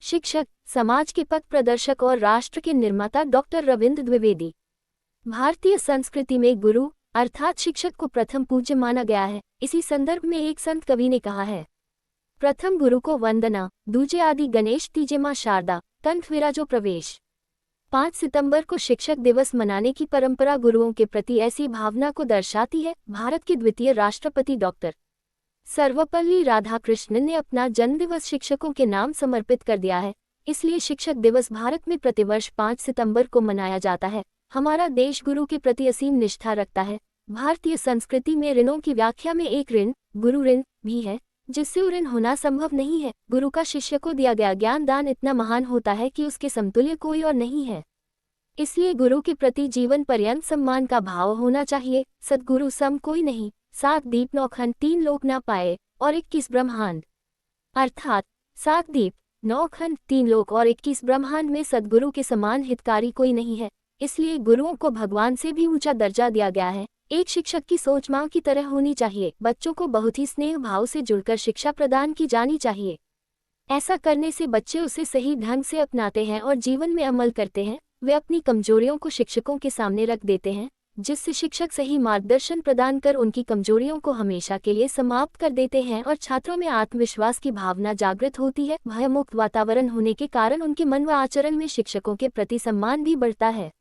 शिक्षक, समाज के पथ प्रदर्शक और राष्ट्र के निर्माता डॉक्टर रविंद्र द्विवेदी। भारतीय संस्कृति में गुरु अर्थात शिक्षक को प्रथम पूज्य माना गया है। इसी संदर्भ में एक संत कवि ने कहा है, प्रथम गुरु को वंदना, दूजे आदि गणेश, तीजे मां शारदा, कंठ विराजो प्रवेश। 5 सितंबर को शिक्षक दिवस मनाने की परंपरा गुरुओं के प्रति ऐसी भावना को दर्शाती है। भारत के द्वितीय राष्ट्रपति डॉक्टर सर्वपल्ली राधाकृष्णन ने अपना जन्मदिवस शिक्षकों के नाम समर्पित कर दिया है। इसलिए शिक्षक दिवस भारत में प्रतिवर्ष 5 सितंबर को मनाया जाता है। हमारा देश गुरु के प्रति असीम निष्ठा रखता है। भारतीय संस्कृति में ऋणों की व्याख्या में एक ऋण गुरु ऋण भी है, जिससे ऋण होना संभव नहीं है। गुरु का शिष्य को दिया गया ज्ञान दान इतना महान होता है कि उसके समतुल्य कोई और नहीं है। इसलिए गुरु के प्रति जीवन पर्यंत सम्मान का भाव होना चाहिए। सद्गुरु सम कोई नहीं, 7 दीप 9 खंड 3 लोक ना पाए और 21 ब्रह्मांड। अर्थात 7 दीप 9 खंड 3 लोक और 21 ब्रह्मांड में सद्गुरु के समान हितकारी कोई नहीं है। इसलिए गुरुओं को भगवान से भी ऊंचा दर्जा दिया गया है। एक शिक्षक की सोच मां की तरह होनी चाहिए। बच्चों को बहुत ही स्नेह भाव से जुड़कर शिक्षा प्रदान की जानी चाहिए। ऐसा करने से बच्चे उसे सही ढंग से अपनाते हैं और जीवन में अमल करते हैं। वे अपनी कमजोरियों को शिक्षकों के सामने रख देते हैं, जिससे शिक्षक सही मार्गदर्शन प्रदान कर उनकी कमजोरियों को हमेशा के लिए समाप्त कर देते हैं और छात्रों में आत्मविश्वास की भावना जागृत होती है। भयमुक्त वातावरण होने के कारण उनके मन व आचरण में शिक्षकों के प्रति सम्मान भी बढ़ता है।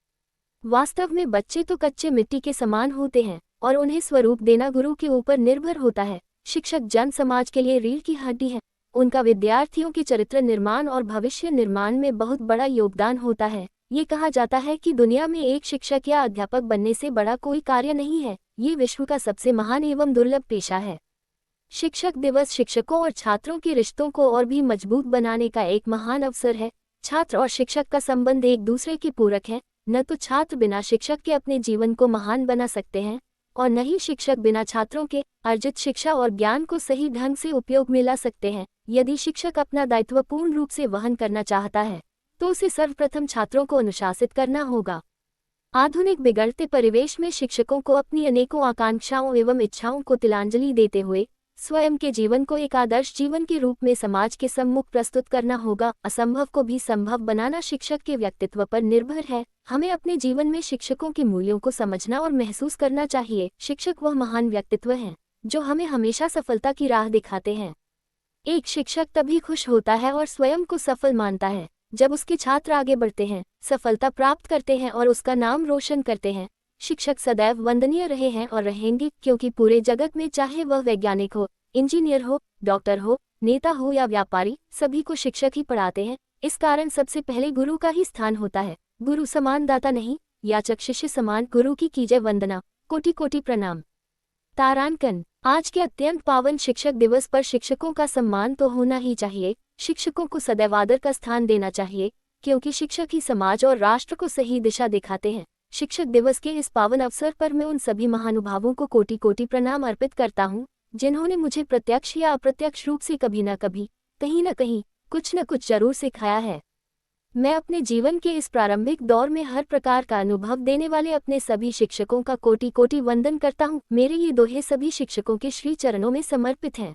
वास्तव में बच्चे तो कच्चे मिट्टी के समान होते हैं और उन्हें स्वरूप देना गुरु के ऊपर निर्भर होता है। शिक्षक जन समाज के लिए रीढ़ की हड्डी है। उनका विद्यार्थियों के चरित्र निर्माण और भविष्य निर्माण में बहुत बड़ा योगदान होता है। ये कहा जाता है कि दुनिया में एक शिक्षक या अध्यापक बनने से बड़ा कोई कार्य नहीं है। ये विश्व का सबसे महान एवं दुर्लभ पेशा है। शिक्षक दिवस शिक्षकों और छात्रों के रिश्तों को और भी मजबूत बनाने का एक महान अवसर है। छात्र और शिक्षक का संबंध एक दूसरे के पूरक है। न तो छात्र बिना शिक्षक के अपने जीवन को महान बना सकते हैं और न ही शिक्षक बिना छात्रों के अर्जित शिक्षा और ज्ञान को सही ढंग से उपयोग में ला सकते हैं। यदि शिक्षक अपना दायित्व पूर्ण रूप से वहन करना चाहता है तो उसे सर्वप्रथम छात्रों को अनुशासित करना होगा। आधुनिक बिगड़ते परिवेश में शिक्षकों को अपनी अनेकों आकांक्षाओं एवं इच्छाओं को तिलांजलि देते हुए स्वयं के जीवन को एक आदर्श जीवन के रूप में समाज के सम्मुख प्रस्तुत करना होगा। असंभव को भी संभव बनाना शिक्षक के व्यक्तित्व पर निर्भर है। हमें अपने जीवन में शिक्षकों के मूल्यों को समझना और महसूस करना चाहिए। शिक्षक वह महान व्यक्तित्व हैं जो हमें हमेशा सफलता की राह दिखाते हैं। एक शिक्षक तभी खुश होता है और स्वयं को सफल मानता है जब उसके छात्र आगे बढ़ते हैं, सफलता प्राप्त करते हैं और उसका नाम रोशन करते हैं। शिक्षक सदैव वंदनीय रहे हैं और रहेंगे, क्योंकि पूरे जगत में चाहे वह वैज्ञानिक हो, इंजीनियर हो, डॉक्टर हो, नेता हो या व्यापारी, सभी को शिक्षक ही पढ़ाते हैं। इस कारण सबसे पहले गुरु का ही स्थान होता है। गुरु समान दाता नहीं, याचक शिष्य समान। गुरु की कीजय वंदना, कोटि कोटि प्रणाम। तारांकन। आज के अत्यंत पावन शिक्षक दिवस पर शिक्षकों का सम्मान तो होना ही चाहिए। शिक्षकों को सदैव आदर का स्थान देना चाहिए, क्योंकि शिक्षक ही समाज और राष्ट्र को सही दिशा दिखाते हैं। शिक्षक दिवस के इस पावन अवसर पर मैं उन सभी महानुभावों को कोटि कोटि प्रणाम अर्पित करता हूँ, जिन्होंने मुझे प्रत्यक्ष या अप्रत्यक्ष रूप से कभी न कभी, कहीं न कहीं, कुछ न कुछ जरूर सिखाया है। मैं अपने जीवन के इस प्रारंभिक दौर में हर प्रकार का अनुभव देने वाले अपने सभी शिक्षकों का कोटि कोटि वंदन करता हूँ। मेरे ये दोहे सभी शिक्षकों के श्री चरणों में समर्पित हैं।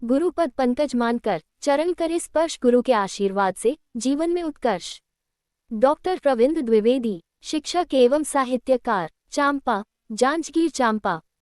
गुरुपद पंकज मानकर चरण करे स्पर्श, गुरु के आशीर्वाद से जीवन में उत्कर्ष। डॉक्टर रविंद्र द्विवेदी, शिक्षक एवं साहित्यकार, चांपा, जांजगीर चांपा।